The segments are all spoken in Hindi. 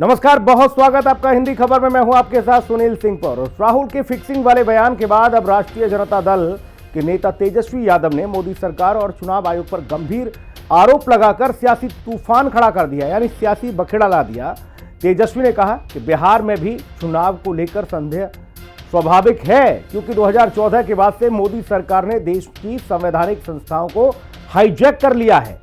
नमस्कार, बहुत स्वागत आपका हिंदी खबर में। मैं हूं आपके साथ सुनील सिंह पर। राहुल के फिक्सिंग वाले बयान के बाद अब राष्ट्रीय जनता दल के नेता तेजस्वी यादव ने मोदी सरकार और चुनाव आयोग पर गंभीर आरोप लगाकर सियासी तूफान खड़ा कर दिया, यानी सियासी बखेड़ा ला दिया। तेजस्वी ने कहा कि बिहार में भी चुनाव को लेकर संदेह स्वाभाविक है, क्योंकि 2014 के बाद से मोदी सरकार ने देश की संवैधानिक संस्थाओं को हाईजैक कर लिया है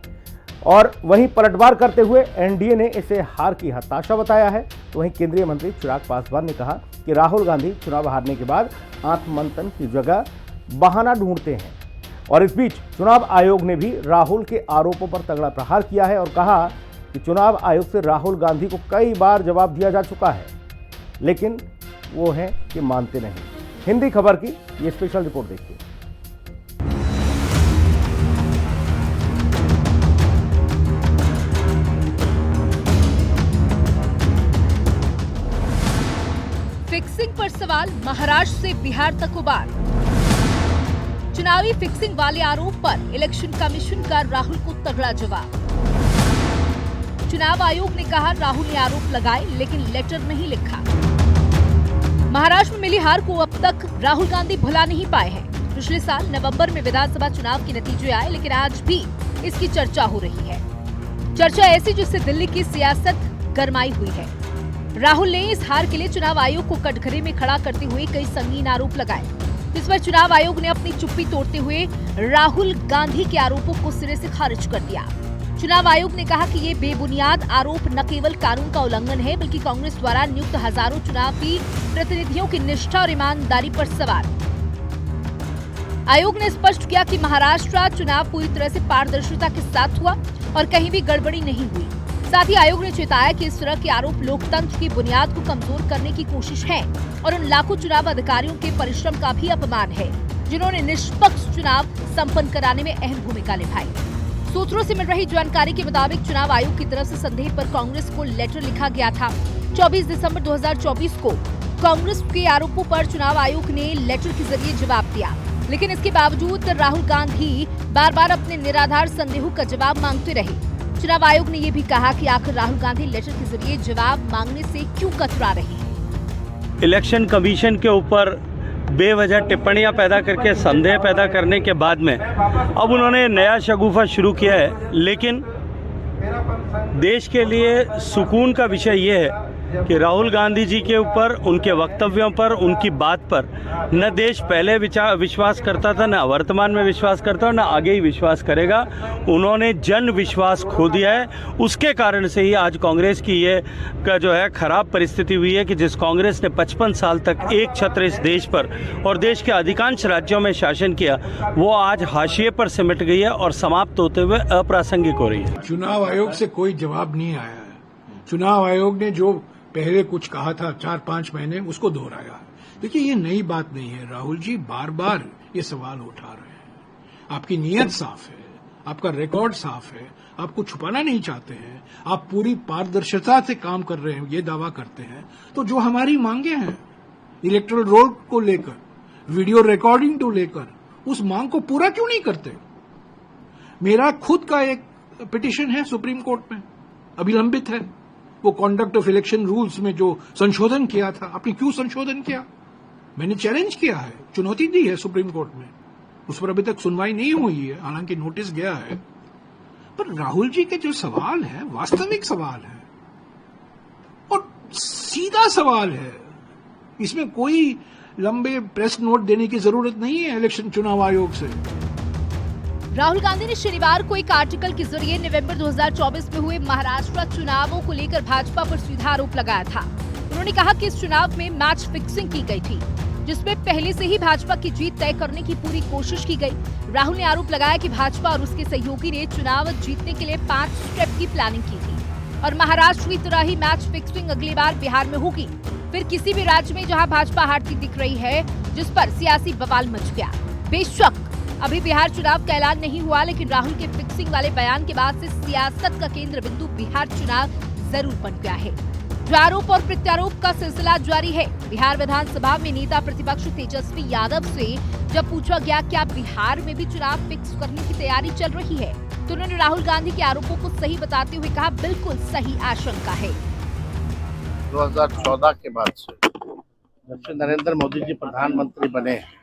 और वहीं पलटवार करते हुए एनडीए ने इसे हार की हताशा बताया है। तो वहीं केंद्रीय मंत्री चिराग पासवान ने कहा कि राहुल गांधी चुनाव हारने के बाद आत्ममंथन की जगह बहाना ढूंढते हैं। और इस बीच चुनाव आयोग ने भी राहुल के आरोपों पर तगड़ा प्रहार किया है और कहा कि चुनाव आयोग से राहुल गांधी को कई बार जवाब दिया जा चुका है, लेकिन वो हैं कि मानते नहीं। हिंदी खबर की ये स्पेशल रिपोर्ट देखिए। फिक्सिंग पर सवाल, महाराष्ट्र से बिहार तक उबार। चुनावी फिक्सिंग वाले आरोप पर इलेक्शन कमीशन का राहुल को तगड़ा जवाब। चुनाव आयोग ने कहा राहुल ने आरोप लगाए लेकिन लेटर नहीं लिखा। महाराष्ट्र में मिली हार को अब तक राहुल गांधी भुला नहीं पाए हैं। पिछले साल नवंबर में विधानसभा चुनाव के नतीजे आए, लेकिन आज भी इसकी चर्चा हो रही है। चर्चा ऐसी जिससे दिल्ली की सियासत गरमाई हुई है। राहुल ने इस हार के लिए चुनाव आयोग को कटघरे में खड़ा करते हुए कई संगीन आरोप लगाए। इस पर चुनाव आयोग ने अपनी चुप्पी तोड़ते हुए राहुल गांधी के आरोपों को सिरे से खारिज कर दिया। चुनाव आयोग ने कहा कि ये बेबुनियाद आरोप न केवल कानून का उल्लंघन है, बल्कि कांग्रेस द्वारा नियुक्त हजारों चुनावी प्रतिनिधियों की निष्ठा और ईमानदारी पर सवाल। आयोग ने स्पष्ट किया कि महाराष्ट्र चुनाव पूरी तरह से पारदर्शिता के साथ हुआ और कहीं भी गड़बड़ी नहीं हुई। साथ ही आयोग ने चेताया कि इस तरह के आरोप लोकतंत्र की बुनियाद को कमजोर करने की कोशिश है और उन लाखों चुनाव अधिकारियों के परिश्रम का भी अपमान है, जिन्होंने निष्पक्ष चुनाव संपन्न कराने में अहम भूमिका निभाई। सूत्रों से मिल रही जानकारी के मुताबिक चुनाव आयोग की तरफ से संदेह पर कांग्रेस को लेटर लिखा गया था। 24 दिसंबर 2024 को कांग्रेस के आरोपों पर चुनाव आयोग ने लेटर के जरिए जवाब दिया, लेकिन इसके बावजूद राहुल गांधी बार बार अपने निराधार संदेहों का जवाब मांगते रहे। चुनाव आयोग ने यह भी कहा कि आखिर राहुल गांधी लेटर के जरिए जवाब मांगने से क्यों कतरा रहे हैं। इलेक्शन कमीशन के ऊपर बेवजह टिप्पणियां पैदा करके संदेह पैदा करने के बाद में अब उन्होंने नया शगुफा शुरू किया है। लेकिन देश के लिए सुकून का विषय ये है कि राहुल गांधी जी के ऊपर, उनके वक्तव्यों पर, उनकी बात पर न देश पहले विश्वास करता था, न वर्तमान में विश्वास करता और न आगे ही विश्वास करेगा। उन्होंने जन विश्वास खो दिया है। उसके कारण से ही आज कांग्रेस की ये जो है खराब परिस्थिति हुई है कि जिस कांग्रेस ने 55 साल तक एक छत्र इस देश पर और देश के अधिकांश राज्यों में शासन किया, वो आज हाशिए पर सिमट गई है और समाप्त होते हुए अप्रासंगिक हो रही है। चुनाव आयोग से कोई जवाब नहीं आया है। चुनाव आयोग ने जो पहले कुछ कहा था 4-5 महीने, उसको दोहराया। देखिए, ये नई बात नहीं है। राहुल जी बार बार ये सवाल उठा रहे हैं। आपकी नीयत साफ है, आपका रिकॉर्ड साफ है, आप कुछ छुपाना नहीं चाहते हैं, आप पूरी पारदर्शिता से काम कर रहे हैं, ये दावा करते हैं। तो जो हमारी मांगे हैं इलेक्टोरल रोल को लेकर, वीडियो रिकॉर्डिंग को लेकर, उस मांग को पूरा क्यों नहीं करते? मेरा खुद का एक पिटीशन है सुप्रीम कोर्ट में, अभी लंबित है। वो कॉन्डक्ट ऑफ इलेक्शन रूल्स में जो संशोधन किया था, आपने क्यों संशोधन किया? मैंने चैलेंज किया है, चुनौती दी है सुप्रीम कोर्ट में। उस पर अभी तक सुनवाई नहीं हुई है, हालांकि नोटिस गया है। पर राहुल जी के जो सवाल है वास्तविक सवाल है और सीधा सवाल है। इसमें कोई लंबे प्रेस नोट देने की जरूरत नहीं है इलेक्शन चुनाव आयोग से। राहुल गांधी ने शनिवार को एक आर्टिकल के जरिए नवंबर 2024 में हुए महाराष्ट्र चुनावों को लेकर भाजपा पर सीधा आरोप लगाया था। उन्होंने कहा कि इस चुनाव में मैच फिक्सिंग की गई थी, जिसमें पहले से ही भाजपा की जीत तय करने की पूरी कोशिश की गई। राहुल ने आरोप लगाया कि भाजपा और उसके सहयोगी ने चुनाव जीतने के लिए 5 स्टेप की प्लानिंग की थी और महाराष्ट्र की तरह ही मैच फिक्सिंग अगली बार बिहार में होगी, फिर किसी भी राज्य में जहाँ भाजपा हारती दिख रही है, जिस पर सियासी बवाल मच गया। बेशक अभी बिहार चुनाव का ऐलान नहीं हुआ, लेकिन राहुल के फिक्सिंग वाले बयान के बाद से सियासत का केंद्र बिंदु बिहार चुनाव जरूर बन गया है। आरोप और प्रत्यारोप का सिलसिला जारी है। बिहार विधानसभा में नेता प्रतिपक्ष तेजस्वी यादव से जब पूछा गया क्या बिहार में भी चुनाव फिक्स करने की तैयारी चल रही है, तो उन्होंने राहुल गांधी के आरोपों को सही बताते हुए कहा, बिल्कुल सही आशंका है। 2014 के बाद से, जब से नरेंद्र मोदी जी प्रधानमंत्री बने हैं,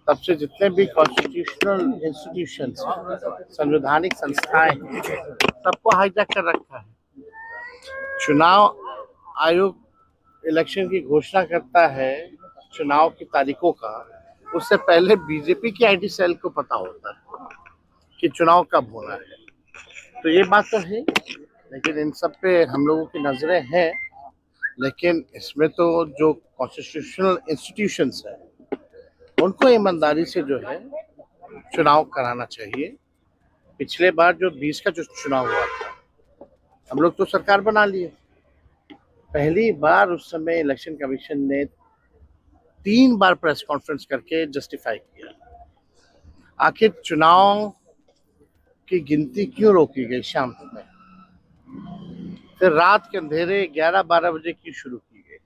तब से जितने भी कॉन्स्टिट्यूशनल इंस्टीट्यूशंस, संवैधानिक संस्थाएं हैं, सबको हाईजैक कर रखा है। चुनाव आयोग इलेक्शन की घोषणा करता है चुनाव की तारीखों का, उससे पहले बीजेपी की आईटी सेल को पता होता है कि चुनाव कब होना है। तो ये बात तो है, लेकिन इन सब पे हम लोगों की नजरें हैं। लेकिन इसमें तो जो कॉन्स्टिट्यूशनल इंस्टीट्यूशंस हैं, उनको ईमानदारी से जो है चुनाव कराना चाहिए। पिछले बार जो 20 का जो चुनाव हुआ था, हम लोग तो सरकार बना लिए। पहली बार उस समय इलेक्शन कमीशन ने 3 बार प्रेस कॉन्फ्रेंस करके जस्टिफाई किया आखिर चुनाव की गिनती क्यों रोकी गई शाम में। फिर रात के अंधेरे 11-12 बजे की शुरू की गई,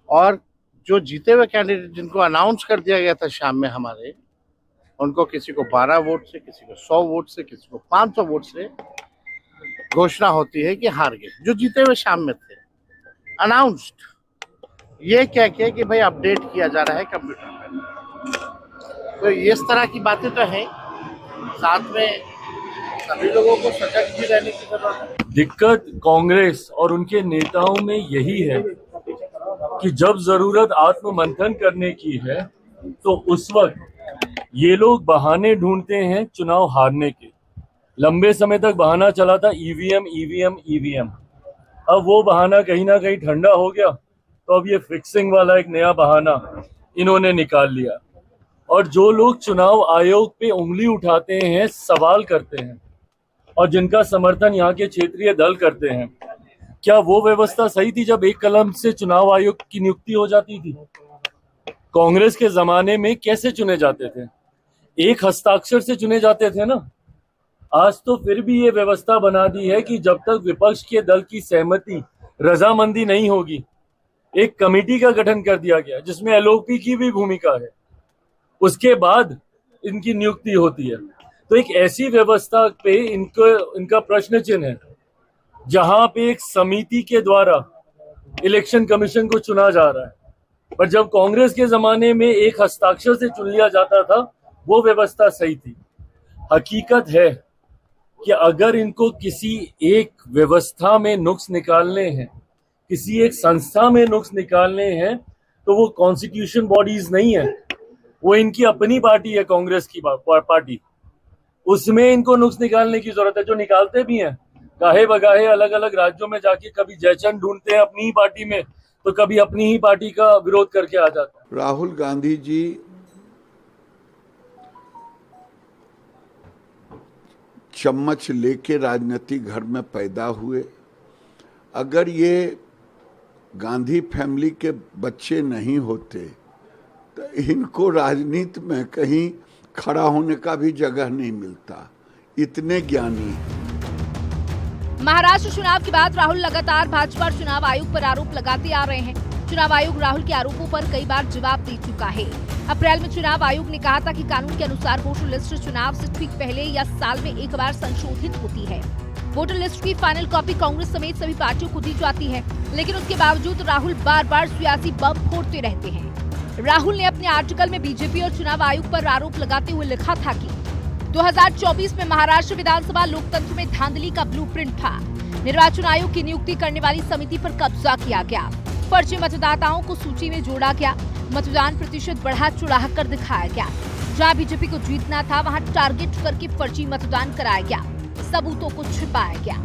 और जो जीते हुए कैंडिडेट जिनको अनाउंस कर दिया गया था शाम में हमारे, उनको किसी को 12 वोट से, किसी को 100 वोट से, किसी को 500 वोट से घोषणा होती है कि हार गए, जो जीते हुए शाम में थे। अनाउंस्ड, ये कह के कि भाई अपडेट किया जा रहा है कंप्यूटर में। तो इस तरह की बातें तो हैं। साथ में सभी लोगों को सजग भी रहने की जरूरत है। दिक्कत कांग्रेस और उनके नेताओं में यही है कि जब जरूरत आत्ममंथन करने की है, तो उस वक्त ये लोग बहाने ढूंढते हैं चुनाव हारने के। लंबे समय तक बहाना चला था ईवीएम। अब वो बहाना कहीं ना कहीं ठंडा हो गया, तो अब ये फिक्सिंग वाला एक नया बहाना इन्होंने निकाल लिया। और जो लोग चुनाव आयोग पे उंगली उठाते हैं, सवाल करते हैं, और जिनका समर्थन यहाँ के क्षेत्रीय दल करते हैं, क्या वो व्यवस्था सही थी जब एक कलम से चुनाव आयोग की नियुक्ति हो जाती थी? कांग्रेस के जमाने में कैसे चुने जाते थे? एक हस्ताक्षर से चुने जाते थे ना। आज तो फिर भी ये व्यवस्था बना दी है कि जब तक विपक्ष के दल की सहमति, रजामंदी नहीं होगी, एक कमेटी का गठन कर दिया गया जिसमें एलओपी की भी भूमिका है, उसके बाद इनकी नियुक्ति होती है। तो एक ऐसी व्यवस्था पे इनका प्रश्न चिन्ह है, जहां पे एक समिति के द्वारा इलेक्शन कमीशन को चुना जा रहा है। पर जब कांग्रेस के जमाने में एक हस्ताक्षर से चुन लिया जाता था, वो व्यवस्था सही थी। हकीकत है कि अगर इनको किसी एक व्यवस्था में नुक्स निकालने हैं, किसी एक संस्था में नुक्स निकालने हैं, तो वो कॉन्स्टिट्यूशन बॉडीज नहीं है, वो इनकी अपनी पार्टी है, कांग्रेस की पार्टी। उसमें इनको नुक्स निकालने की जरूरत है, जो निकालते भी हैं। गाहे बगाहे अलग अलग राज्यों में जाके कभी जयचंद ढूंढते हैं अपनी ही पार्टी में, तो कभी अपनी ही पार्टी का विरोध करके आ जाता है। राहुल गांधी जी चम्मच लेके राजनीतिक घर में पैदा हुए। अगर ये गांधी फैमिली के बच्चे नहीं होते तो इनको राजनीति में कहीं खड़ा होने का भी जगह नहीं मिलता, इतने ज्ञानी हैं। महाराष्ट्र चुनाव के बाद राहुल लगातार भाजपा और चुनाव आयोग पर आरोप लगाते आ रहे हैं। चुनाव आयोग राहुल के आरोपों पर कई बार जवाब दे चुका है। अप्रैल में चुनाव आयोग ने कहा था कि कानून के अनुसार वोटर लिस्ट चुनाव से ठीक पहले या साल में एक बार संशोधित होती है। वोटर लिस्ट की फाइनल कॉपी कांग्रेस समेत सभी पार्टियों को दी जाती है, लेकिन उसके बावजूद राहुल बार बार सियासी बम फोड़ते रहते हैं। राहुल ने अपने आर्टिकल में बीजेपी और चुनाव आयोग पर आरोप लगाते हुए लिखा था कि 2024 में महाराष्ट्र विधानसभा लोकतंत्र में धांधली का ब्लूप्रिंट था। निर्वाचन आयोग की नियुक्ति करने वाली समिति पर कब्जा किया गया, फर्जी मतदाताओं को सूची में जोड़ा गया, मतदान प्रतिशत बढ़ा चढ़ा कर दिखाया गया। जहां बीजेपी को जीतना था, वहां टारगेट करके फर्जी मतदान कराया गया, सबूतों को छिपाया गया।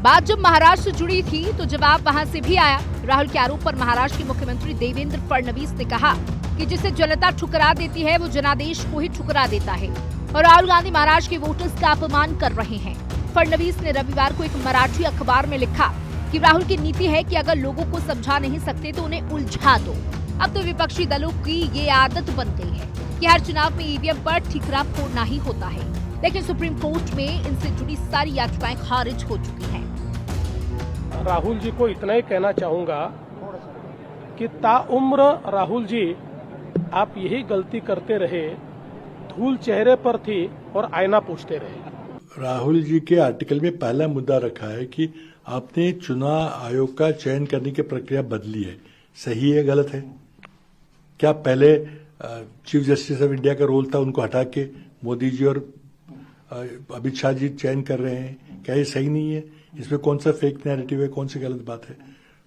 बात जब महाराष्ट्र से जुड़ी थी तो जवाब वहां से भी आया। राहुल के आरोप पर महाराष्ट्र के मुख्यमंत्री देवेंद्र फडणवीस ने कहा कि जिसे जनता ठुकरा देती है, वो जनादेश को ही ठुकरा देता है, और राहुल गांधी महाराष्ट्र के वोटर्स का अपमान कर रहे हैं। फडणवीस ने रविवार को एक मराठी अखबार में लिखा कि राहुल की नीति है कि अगर लोगों को समझा नहीं सकते तो उन्हें उलझा दो। अब तो विपक्षी दलों की ये आदत बन गई है कि हर चुनाव में ईवीएम पर ठिकरा फोड़ना ही होता है, लेकिन सुप्रीम कोर्ट में इनसे जुड़ी सारी याचिकाएं खारिज हो चुकी हैं। राहुल जी को इतना ही कहना चाहूंगा कि ताउम्र राहुल जी आप यही गलती करते रहे, धूल चेहरे पर थी और आईना पूछते रहे। राहुल जी के आर्टिकल में पहला मुद्दा रखा है कि आपने चुनाव आयोग का चयन करने की प्रक्रिया बदली है, सही है गलत है? क्या पहले चीफ जस्टिस ऑफ इंडिया का रोल था, उनको हटा के मोदी जी और अमित शाह जी चयन कर रहे हैं, क्या ये सही नहीं है? इसमें कौन सा फेक नैरेटिव है, कौन सी गलत बात है?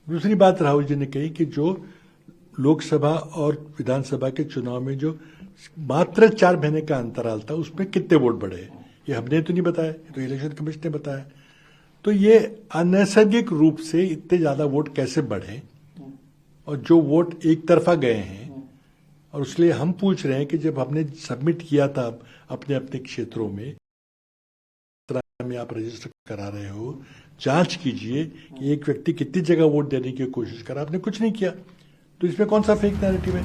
दूसरी बात राहुल जी ने कही कि जो लोकसभा और विधानसभा के चुनाव में जो मात्र 4 महीने का अंतराल था, उसमें कितने वोट बढ़े, ये हमने तो नहीं बताया, ये तो इलेक्शन कमीशन ने बताया। तो ये अनैसर्गिक रूप से इतने ज्यादा वोट कैसे बढ़े, और जो वोट एक तरफा गए हैं, और इसलिए हम पूछ रहे हैं कि जब हमने सबमिट किया था अपने अपने क्षेत्रों में आप रजिस्टर करा रहे हो, जांच कीजिए कि एक व्यक्ति कितनी जगह वोट देने की कोशिश करा, आपने कुछ नहीं किया, तो इसमें कौन सा फेक नैरेटिव है?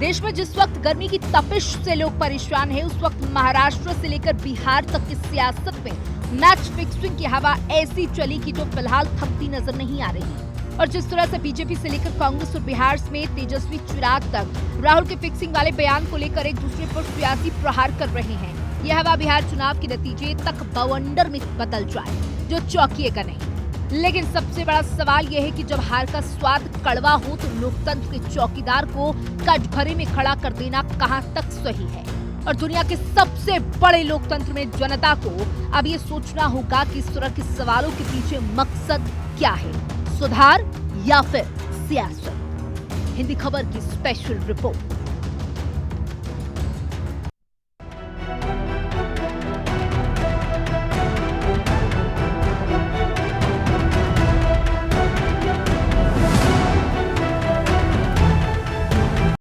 देश में जिस वक्त गर्मी की तपिश से लोग परेशान हैं, उस वक्त महाराष्ट्र से लेकर बिहार तक की सियासत में मैच फिक्सिंग की हवा ऐसी चली कि जो फिलहाल थमती नजर नहीं आ रही। और जिस तरह से बीजेपी से लेकर कांग्रेस और बिहार समेत तेजस्वी चिराग तक राहुल के फिक्सिंग वाले बयान को लेकर एक दूसरे पर सियासी प्रहार कर रहे हैं, यह हवा बिहार चुनाव के नतीजे तक बवंडर में बदल जाए, जो चौंकिएगा नहीं। लेकिन सबसे बड़ा सवाल यह है कि जब हार का स्वाद कड़वा हो तो लोकतंत्र के चौकीदार को कटघरे में खड़ा कर देना कहां तक सही है? और दुनिया के सबसे बड़े लोकतंत्र में जनता को अब ये सोचना होगा कि इस तरह के सवालों के पीछे मकसद क्या है, सुधार या फिर सियासत। हिंदी खबर की स्पेशल रिपोर्ट।